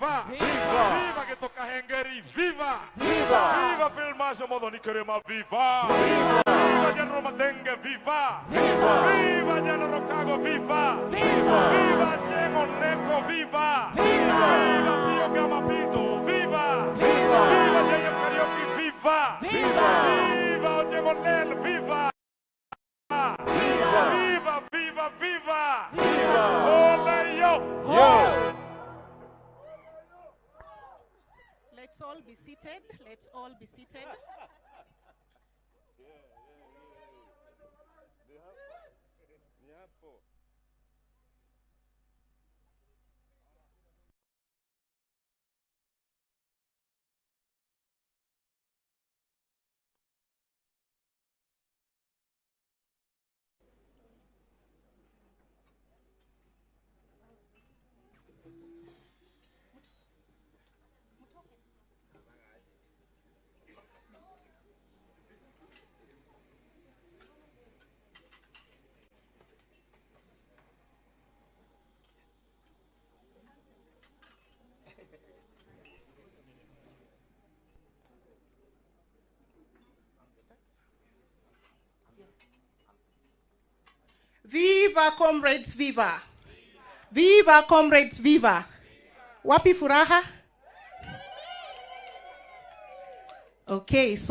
viva! Viva! Viva que toca Hengeri, viva! Viva! Viva Filmaso Modoni Kerema, viva! Viva! Viva Jano Matenge, viva! Viva! Viva Jano Rocago, viva! Viva! Viva Chiengo Neko, viva! Viva! Viva Pio Gamapito, viva! Viva! Viva Jayo Karaoke, viva! Viva! Viva Ojengo Nel, viva! Viva! Viva, viva, viva! Viva! Ole yo! Yo! Let's all be seated. Let's all be seated. Viva comrades, viva! Viva comrades, viva! Wapi furaha? Okay, so